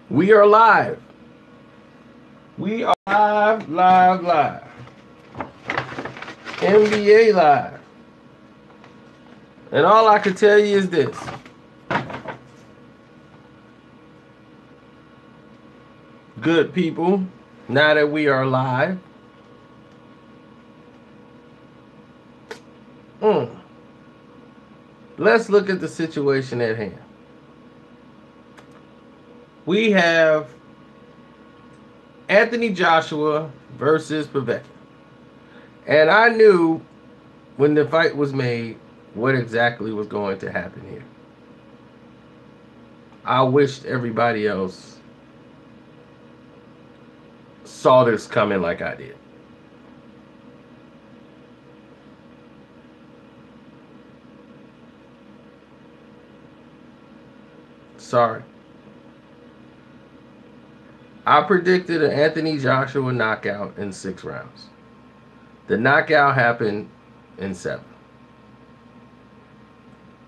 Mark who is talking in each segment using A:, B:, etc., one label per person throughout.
A: We are live. We are live. NBA live. And all I can tell you is this. Good people, now that we are live, let's look at the situation at hand. We have Anthony Joshua versus Povetkin. And I knew when the fight was made what exactly was going to happen here. I wished everybody else saw this coming like I did. Sorry. I predicted an Anthony Joshua knockout in 6 rounds. The knockout happened in 7.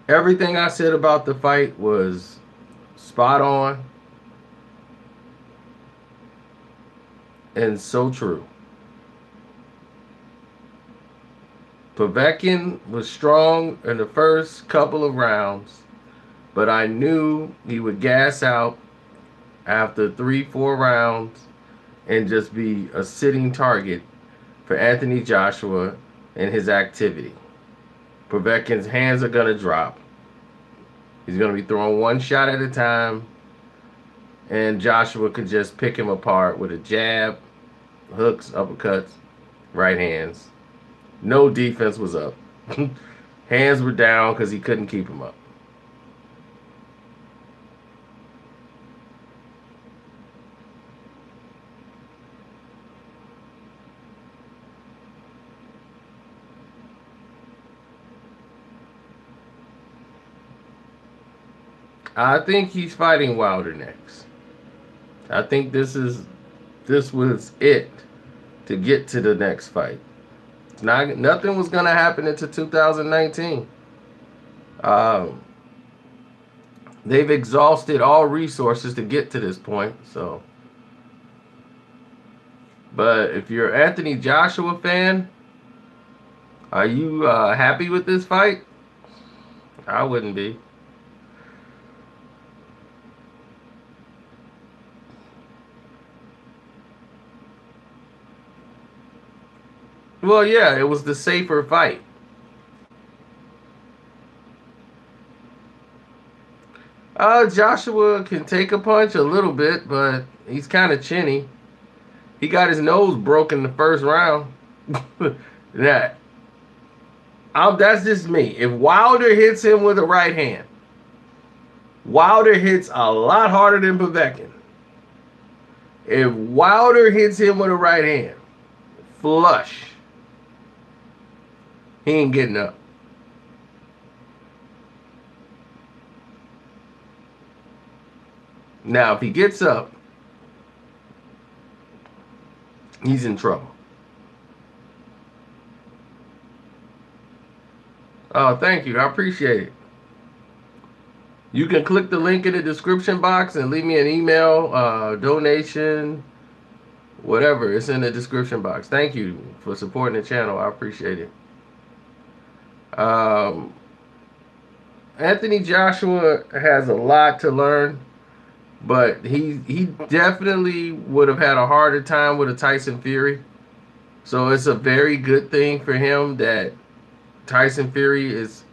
A: Everything I said about the fight was spot on and so true. Povetkin was strong in the first couple of rounds, but I knew he would gas out after 3-4 rounds and just be a sitting target for Anthony Joshua and his activity. Povetkin's hands are going to drop. He's going to be throwing one shot at a time, and Joshua could just pick him apart with a jab, hooks, uppercuts, right hands. No defense was up. Hands were down because he couldn't keep him up. I think he's fighting Wilder next. I think this was it to get to the next fight. Nothing was gonna happen until 2019. They've exhausted all resources to get to this point. So, but if you're an Anthony Joshua fan, are you happy with this fight? I wouldn't be. Well, yeah, it was the safer fight. Joshua can take a punch a little bit, but he's kind of chinny. He got his nose broken the first round. That's just me. If Wilder hits him with a right hand, Wilder hits a lot harder than Povetkin. If Wilder hits him with a right hand, flush, he ain't getting up. Now, if he gets up, he's in trouble. Oh, thank you. I appreciate it. You can click the link in the description box and leave me an email, donation, whatever. It's in the description box. Thank you for supporting the channel. I appreciate it. Anthony Joshua has a lot to learn, but he definitely would have had a harder time with a Tyson Fury. So it's a very good thing for him that Tyson Fury is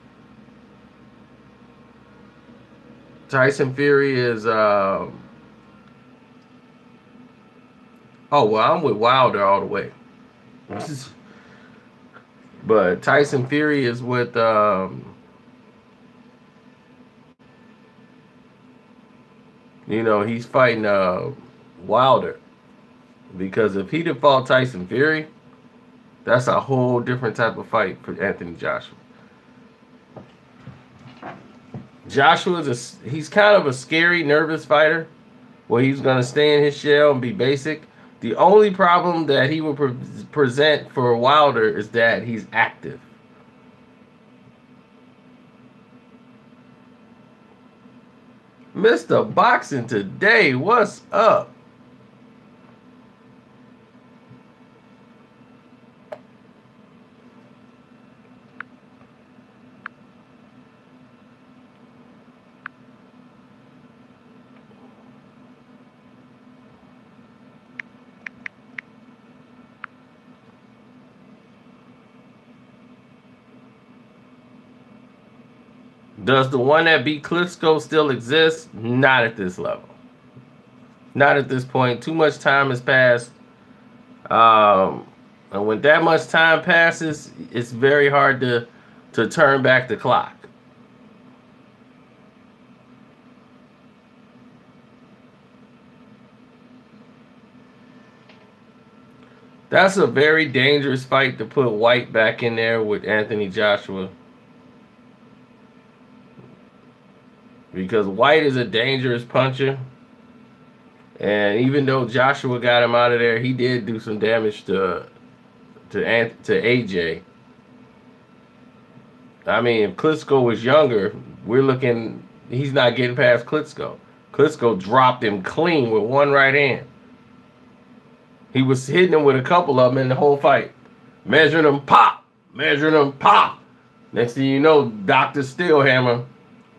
A: oh, well, I'm with Wilder all the way. But Tyson Fury is with he's fighting Wilder. Because if he'd have fought Tyson Fury, that's a whole different type of fight for Anthony Joshua. He's kind of a scary, nervous fighter where he's going to stay in his shell and be basic. The only problem that he will present for Wilder is that he's active. Mr. Boxing Today, what's up? Does the one that beat Klitschko still exist? Not at this level. Not at this point. Too much time has passed. And when that much time passes, it's very hard to turn back the clock. That's a very dangerous fight to put White back in there with Anthony Joshua. Because White is a dangerous puncher. And even though Joshua got him out of there, he did do some damage to AJ. I mean, if Klitschko was younger, we're looking, he's not getting past Klitschko. Klitschko dropped him clean with one right hand. He was hitting him with a couple of them in the whole fight. Measuring them, pop. Measuring them, pop. Next thing you know, Dr. Steelhammer.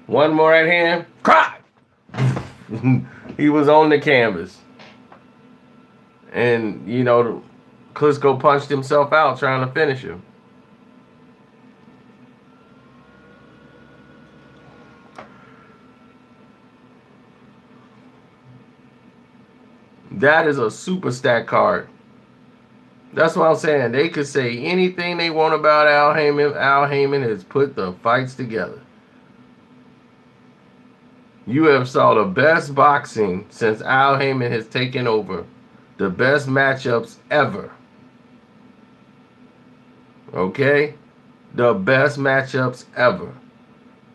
A: One more right hand, crack. He was on the canvas. And, you know, Klitschko punched himself out trying to finish him. That is a super stack card. That's what I'm saying. They could say anything they want about Al Heyman. Al Heyman has put the fights together. You have saw the best boxing since Al Heyman has taken over. The best matchups ever. Okay? The best matchups ever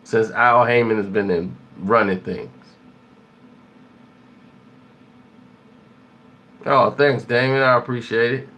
A: since Al Heyman has been running things. Oh, thanks, Damon. I appreciate it.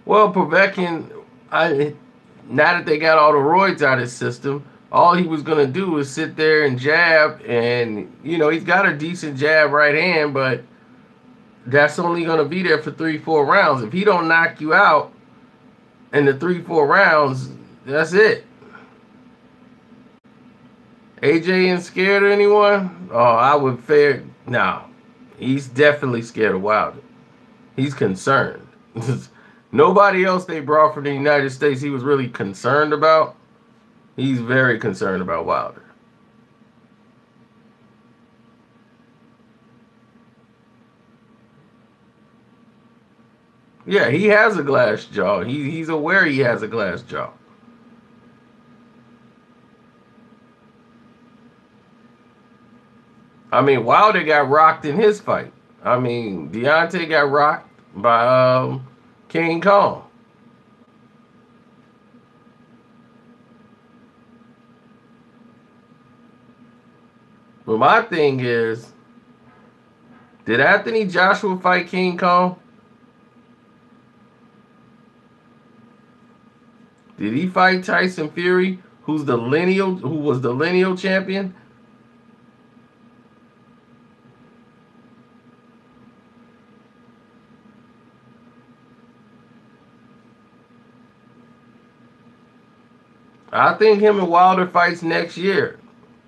A: Well, Povetkin, now that they got all the roids out of his system, all he was going to do was sit there and jab. And, you know, he's got a decent jab right hand, but that's only going to be there for 3-4 rounds. If he don't knock you out in the 3-4 rounds, that's it. AJ ain't scared of anyone? Oh, I would fair. No, he's definitely scared of Wilder. He's concerned. Nobody else they brought from the United States he was really concerned about. He's very concerned about Wilder. Yeah, he has a glass jaw. He's aware he has a glass jaw. I mean, Wilder got rocked in his fight. I mean, Deontay got rocked by King Kong. But my thing is, did Anthony Joshua fight King Kong? Did he fight Tyson Fury, who was the lineal champion? I think him and Wilder fights next year.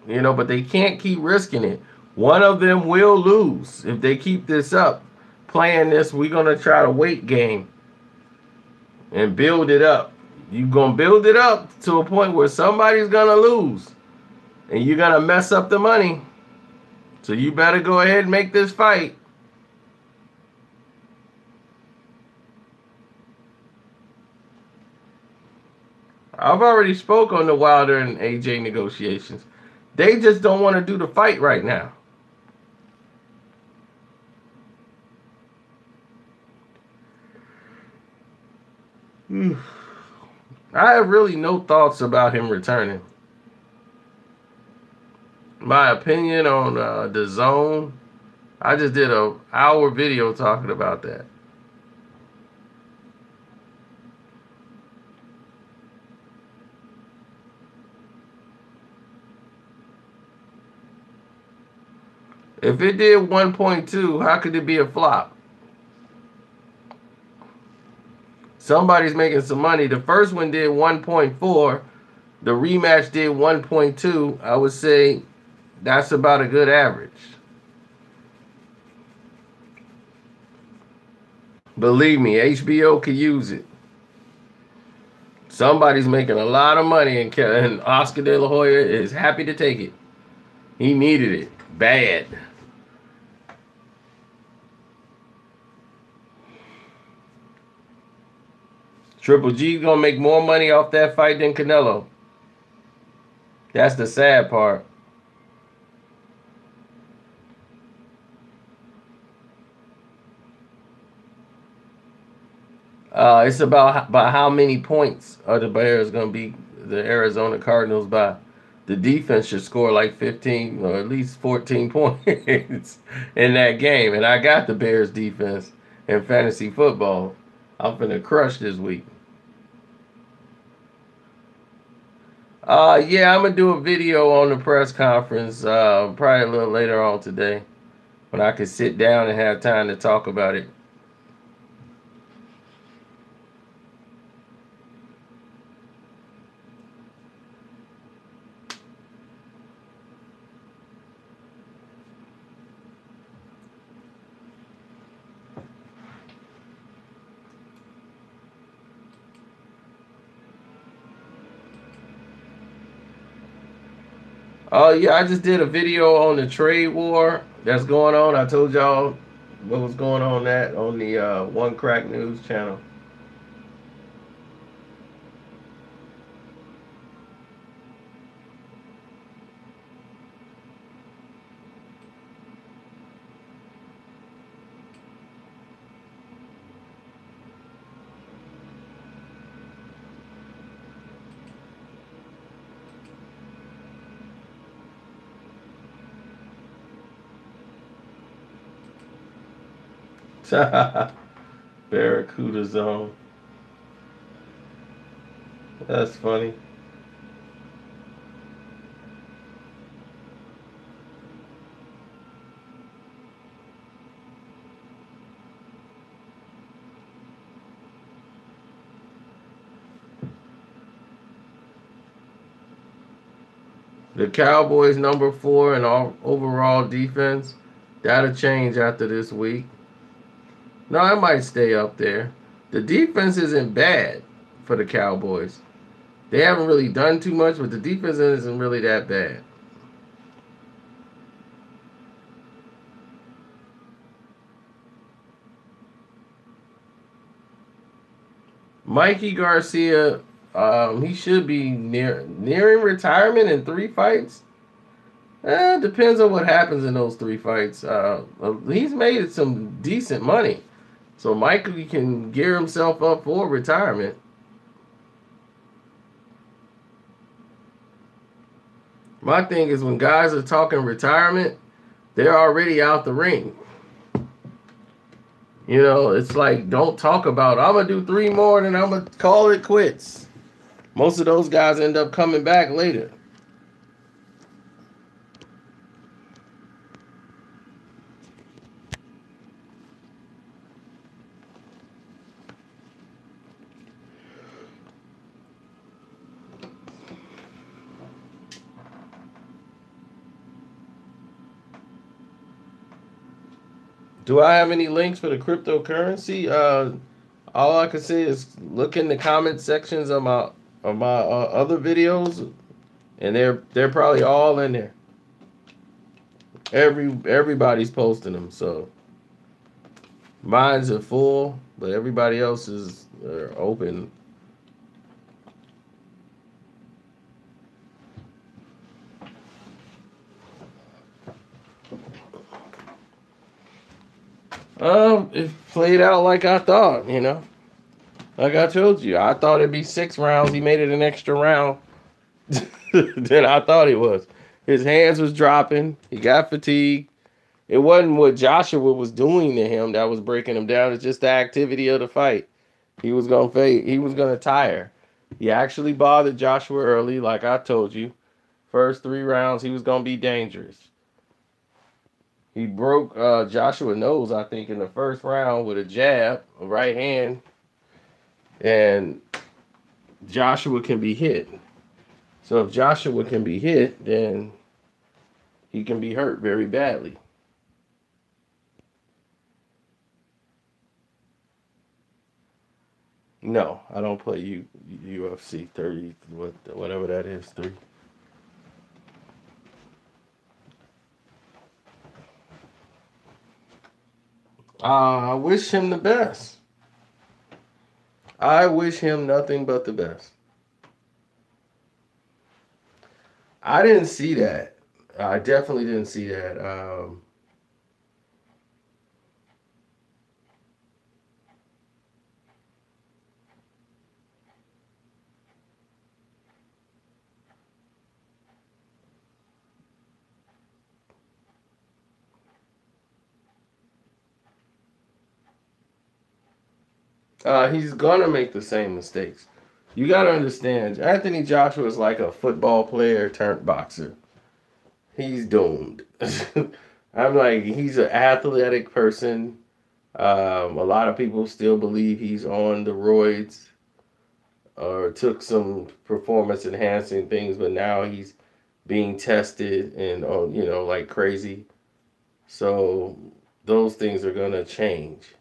A: You know, but they can't keep risking it. One of them will lose if they keep this up. Playing this, we're going to try to weight game and build it up. You're going to build it up to a point where somebody's going to lose. And you're going to mess up the money. So you better go ahead and make this fight. I've already spoke on the Wilder and AJ negotiations. They just don't want to do the fight right now. I have really no thoughts about him returning. My opinion on the zone, I just did a hour video talking about that. If it did 1.2, how could it be a flop? Somebody's making some money. The first one did 1.4. The rematch did 1.2. I would say that's about a good average. Believe me, HBO could use it. Somebody's making a lot of money, and Oscar De La Hoya is happy to take it. He needed it bad. Triple G's gonna make more money off that fight than Canelo. That's the sad part. It's about how many points are the Bears gonna be the Arizona Cardinals by. The defense should score like 15 or at least 14 points in that game. And I got the Bears defense in fantasy football. I'm finna crush this week. Yeah, I'm gonna do a video on the press conference probably a little later on today when I can sit down and have time to talk about it. Oh yeah, I just did a video on the trade war that's going on. I told y'all what was going on that on the One Crack News channel. Barracuda zone. That's funny. The Cowboys number 4 in all overall defense. That'll change after this week. No, I might stay up there. The defense isn't bad for the Cowboys. They haven't really done too much, but the defense isn't really that bad. Mikey Garcia, he should be nearing retirement in 3 fights. Depends on what happens in those 3 fights. He's made some decent money. So Mikey can gear himself up for retirement. My thing is when guys are talking retirement, they're already out the ring. You know, it's like, don't talk about, I'm going to do 3 more and then I'm going to call it quits. Most of those guys end up coming back later. Do I have any links for the cryptocurrency? All I can say is look in the comment sections of my other videos, and they're probably all in there. Everybody's posting them, so mine's are full, but everybody else's are open. It played out like I thought, you know. Like I told you, I thought it'd be 6 rounds. He made it an extra round than I thought it was. His hands was dropping. He got fatigued. It wasn't what Joshua was doing to him that was breaking him down. It's just the activity of the fight. He was gonna fade. He was gonna tire. He actually bothered Joshua early, like I told you. First 3 rounds, he was gonna be dangerous. He broke Joshua's nose, I think, in the first round with a jab, a right hand, and Joshua can be hit. So if Joshua can be hit, then he can be hurt very badly. No, I don't play UFC 30, whatever that is, 3. I wish him the best. I wish him nothing but the best. I didn't see that. I definitely didn't see that. He's gonna make the same mistakes. You gotta understand, Anthony Joshua is like a football player turned boxer. He's doomed. I'm like, he's an athletic person. A lot of people still believe he's on the roids or took some performance enhancing things, but now he's being tested and like crazy. So those things are gonna change.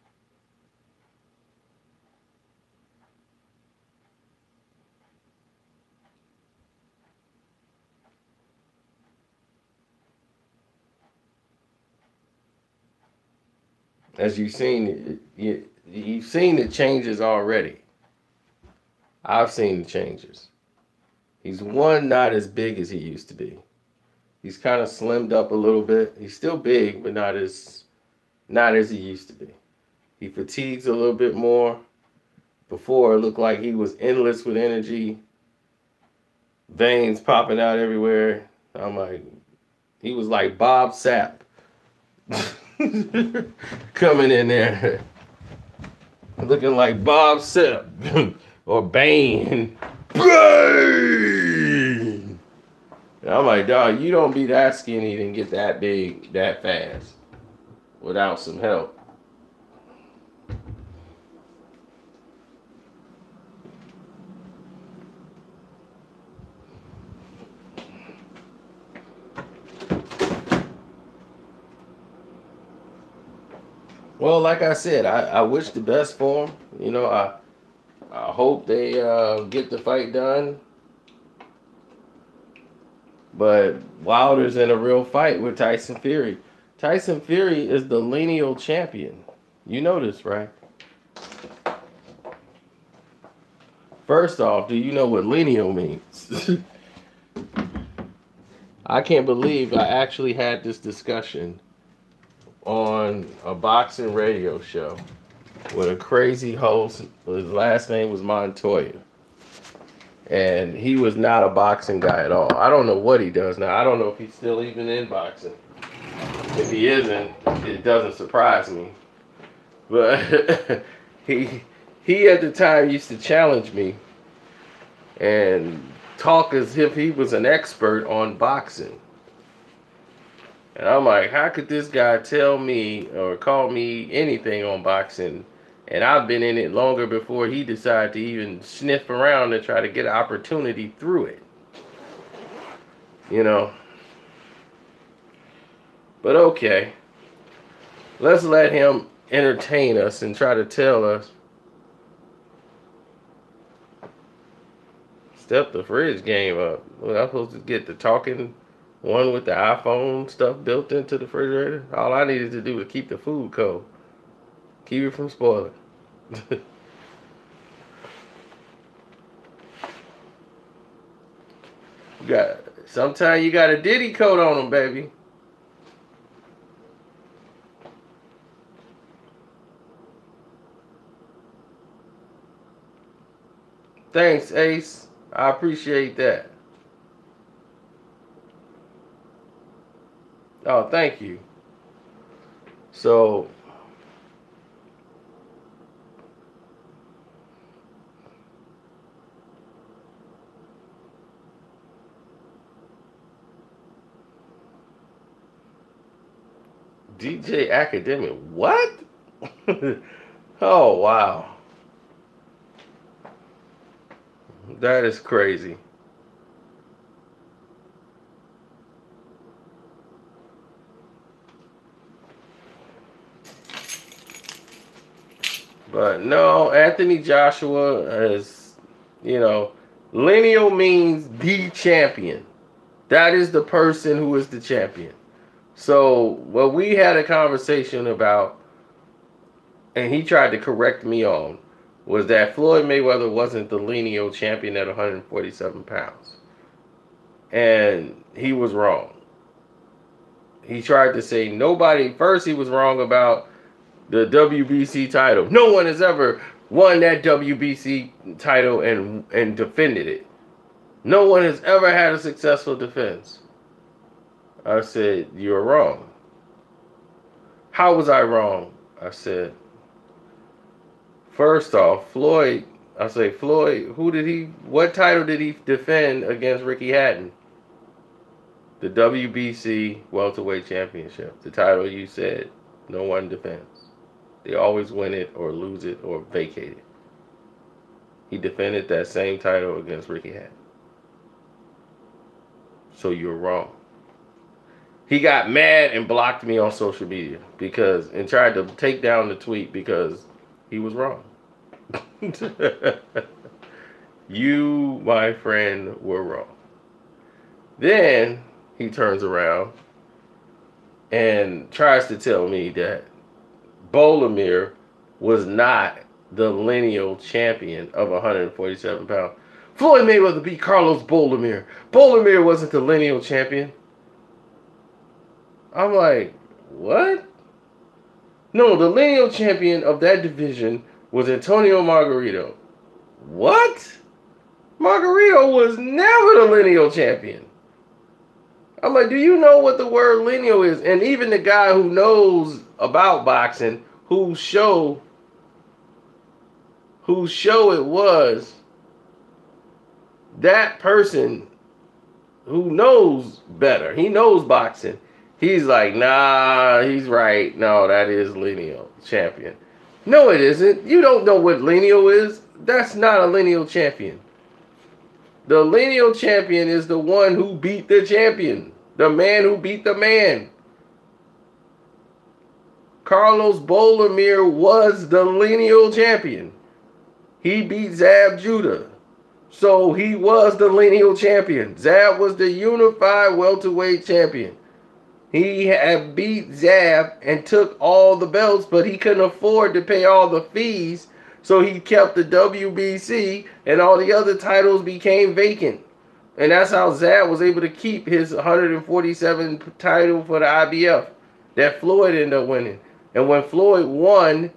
A: As you've seen the changes already. I've seen the changes. He's not as big as he used to be. He's kind of slimmed up a little bit. He's still big, but not as he used to be. He fatigues a little bit more. Before it looked like he was endless with energy, veins popping out everywhere. I'm like, he was like Bob Sapp coming in there, looking like Bob Sapp or Bane. Bane! And I'm like, dog, you don't be that skinny and get that big that fast without some help. Well, like I said, I wish the best for him. I hope they get the fight done. But Wilder's in a real fight with Tyson Fury. Tyson Fury is the lineal champion. You know this, right? First off, do you know what lineal means? I can't believe I actually had this discussion on a boxing radio show with a crazy host. His last name was Montoya. And he was not a boxing guy at all. I don't know what he does now. I don't know if he's still even in boxing. If he isn't, it doesn't surprise me. But he at the time used to challenge me and talk as if he was an expert on boxing. And I'm like, how could this guy tell me or call me anything on boxing? And I've been in it longer before he decided to even sniff around and try to get an opportunity through it. But okay. Let's let him entertain us and try to tell us. Step the fridge game up. Was I supposed to get the talking one with the iPhone stuff built into the refrigerator? All I needed to do was keep the food cold. Keep it from spoiling. Sometimes you got a Diddy coat on them, baby. Thanks, Ace. I appreciate that. Oh, thank you. So, DJ Academic, what? Oh, wow. That is crazy. But no, Anthony Joshua is, you know, lineal means the champion. That is the person who is the champion. So what we had a conversation about, and he tried to correct me on, was that Floyd Mayweather wasn't the lineal champion at 147 pounds. And he was wrong. He tried to say nobody, first he was wrong about the WBC title. No one has ever won that WBC title and defended it. No one has ever had a successful defense. I said, you're wrong. How was I wrong? I said, first off, Floyd, what title did he defend against Ricky Hatton? The WBC Welterweight Championship. The title you said no one defends. They always win it or lose it or vacate it. He defended that same title against Ricky Hatton. So you're wrong. He got mad and blocked me on social media and tried to take down the tweet because he was wrong. You, my friend, were wrong. Then he turns around and tries to tell me that Bolomir was not the lineal champion of 147 pounds. Floyd Mayweather beat Carlos Bolomir. Bolomir wasn't the lineal champion. I'm like, what? No, the lineal champion of that division was Antonio Margarito. What? Margarito was never the lineal champion. I'm like, do you know what the word lineal is? And even the guy who knows about boxing, whose show it was, that person who knows better, he knows boxing, he's like, nah, he's right. No, that is lineal champion. No, it isn't. You don't know what lineal is. That's not a lineal champion. The lineal champion is the one who beat the champion. The man who beat the man. Carlos Bolomir was the lineal champion. He beat Zab Judah. So he was the lineal champion. Zab was the unified welterweight champion. He had beat Zab and took all the belts, but he couldn't afford to pay all the fees. So he kept the WBC and all the other titles became vacant. And that's how Zab was able to keep his 147 title for the IBF that Floyd ended up winning. And when Floyd won,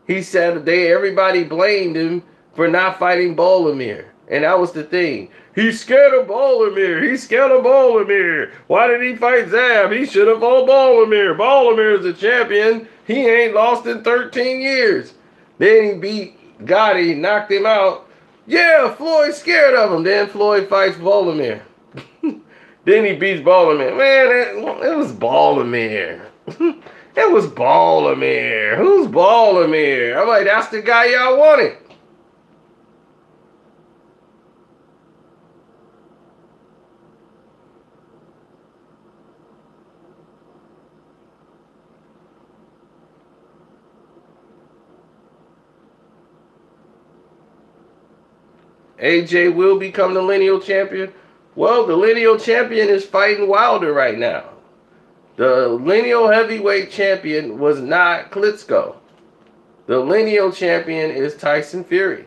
A: he said everybody blamed him for not fighting Bolomir. And that was the thing. He's scared of Bolomir. He's scared of Bolomir. Why did he fight Zab? He should have fought Bolomir. Bolomir is the champion. He ain't lost in 13 years. Then he beat Gotti, knocked him out. Yeah, Floyd's scared of him. Then Floyd fights Bolomir. Then he beats Bolomir. Man, it was Bolomir. It was Bolomir. Who's Bolomir? I'm like, that's the guy y'all wanted. AJ will become the lineal champion. Well, the lineal champion is fighting Wilder right now. The lineal heavyweight champion was not Klitschko. The lineal champion is Tyson Fury.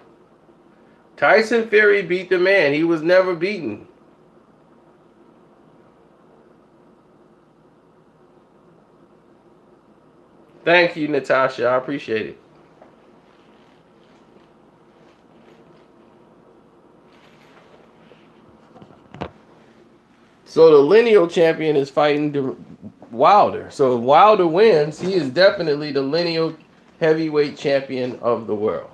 A: Tyson Fury beat the man. He was never beaten. Thank you, Natasha. I appreciate it. So the lineal champion is fighting Wilder. So if Wilder wins, he is definitely the lineal heavyweight champion of the world.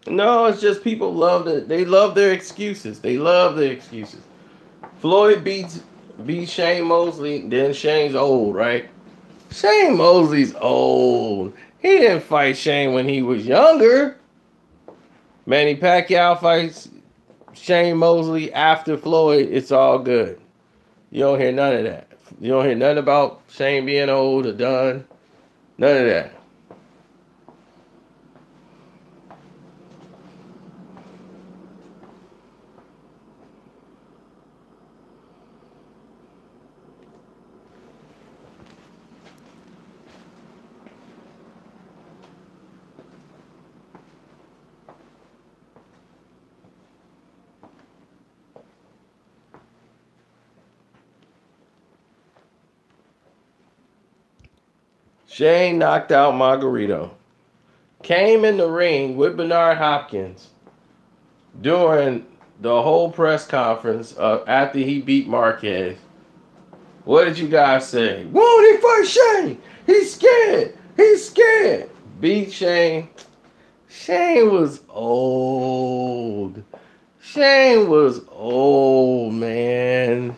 A: No, it's just people love it. They love their excuses. They love their excuses. Floyd beats Shane Mosley. Then Shane's old, right? Shane Mosley's old. He didn't fight Shane when he was younger. Manny Pacquiao fights Shane Mosley after Floyd. It's all good. You don't hear none of that. You don't hear nothing about Shane being old or done. None of that. Shane knocked out Margarito. Came in the ring with Bernard Hopkins during the whole press conference after he beat Marquez. What did you guys say? Won't he fight Shane? He's scared. He's scared. Beat Shane. Shane was old. Shane was old, man.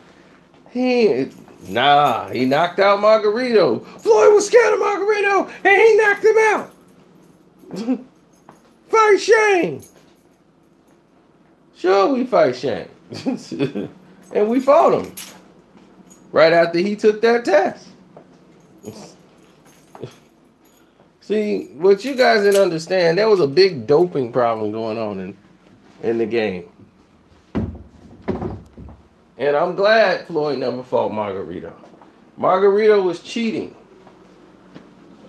A: He knocked out Margarito. Floyd was scared of Margarito, and he knocked him out. Fight Shane. Sure, we fight Shane. And we fought him right after he took that test. See, what you guys didn't understand, there was a big doping problem going on in the game. And I'm glad Floyd never fought Margarito. Margarito was cheating.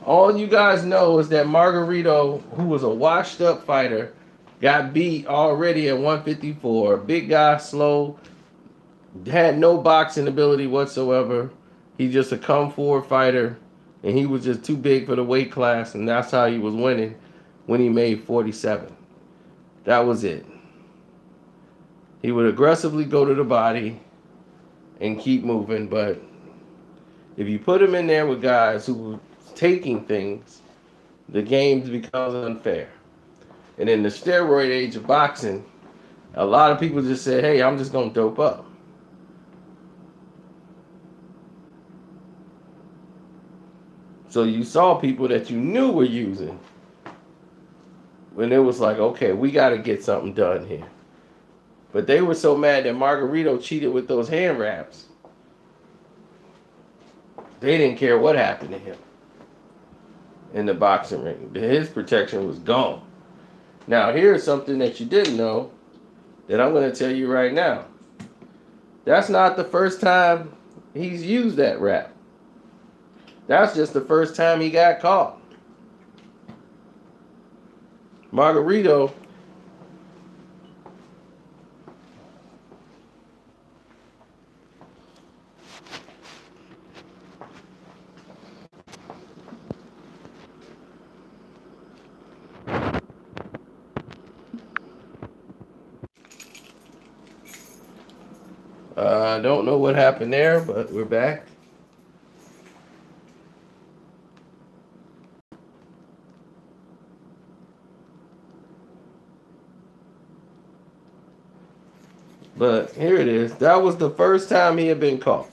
A: All you guys know is that Margarito, who was a washed up fighter, got beat already at 154. Big guy, slow, had no boxing ability whatsoever. He's just a come forward fighter, and he was just too big for the weight class, and that's how he was winning when he made 47. That was it. He would aggressively go to the body and keep moving, but if you put him in there with guys who were taking things, the game becomes unfair. And in the steroid age of boxing, a lot of people just say, hey, I'm just going to dope up. So you saw people that you knew were using when it was like, okay, we got to get something done here. But they were so mad that Margarito cheated with those hand wraps. They didn't care what happened to him in the boxing ring. His protection was gone. Now, here's something that you didn't know that I'm going to tell you right now. That's not the first time he's used that wrap. That's just the first time he got caught. Margarito I don't know what happened there, but we're back. But here it is. That was the first time he had been caught.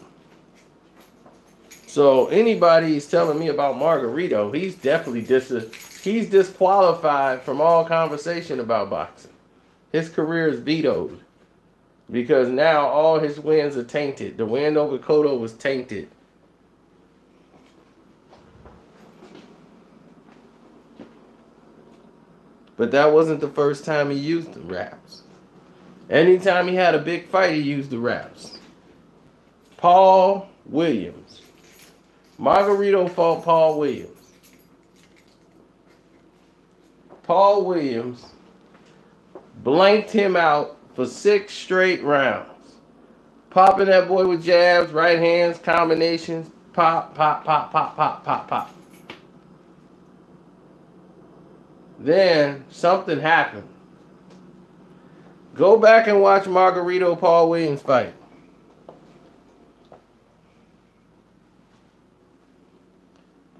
A: So anybody's telling me about Margarito, he's definitely he's disqualified from all conversation about boxing. His career is vetoed because now all his wins are tainted. The win over Cotto was tainted. But that wasn't the first time he used the wraps. Anytime he had a big fight, he used the wraps. Paul Williams. Margarito fought Paul Williams. Paul Williams blanked him out for 6 straight rounds. Popping that boy with jabs, right hands, combinations. Pop, pop, pop, pop, pop, pop, pop. Then something happened. Go back and watch Margarito Paul Williams fight.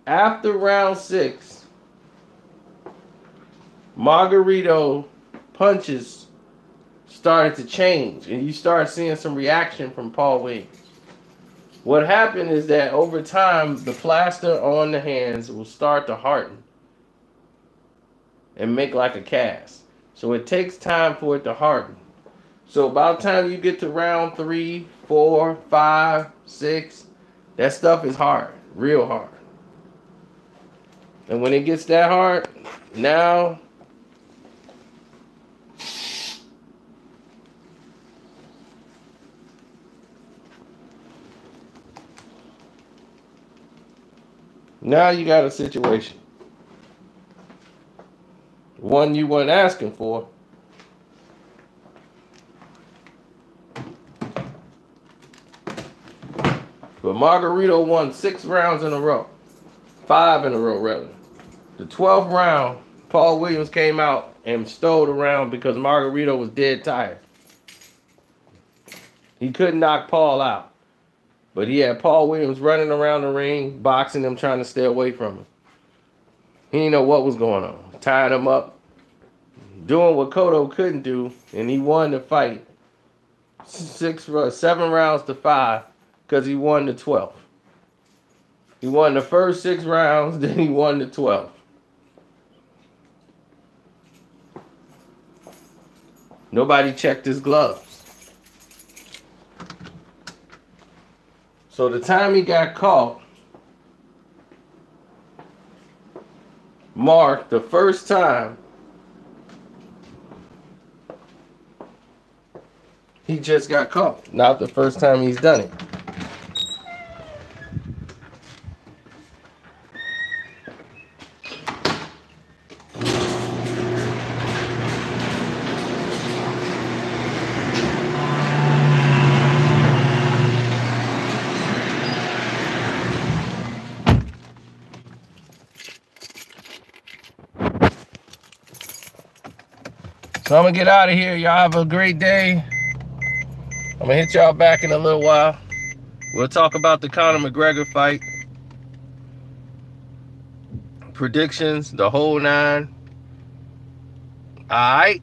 A: After round 6, Margarito punches started to change, and you start seeing some reaction from Paul Williams. What happened is that over time, the plaster on the hands will start to harden and make like a cast. So it takes time for it to harden. So about the time you get to round 3, 4, 5, 6, that stuff is hard, real hard. And when it gets that hard, now you got a situation. One you weren't asking for. But Margarito won 6 rounds in a row. 5 in a row, rather. The 12th round, Paul Williams came out and stole the round because Margarito was dead tired. He couldn't knock Paul out. But he had Paul Williams running around the ring, boxing him, trying to stay away from him. He didn't know what was going on. Tied him up, doing what Cotto couldn't do, and he won the fight 7 rounds to 5 because he won the 12th. He won the first 6 rounds, then he won the 12th. Nobody checked his gloves. So the time he got caught marked the first time he just got caught, not the first time he's done it. So I'm going to get out of here. Y'all have a great day. I'm going to hit y'all back in a little while. We'll talk about the Conor McGregor fight. Predictions, the whole 9. All right.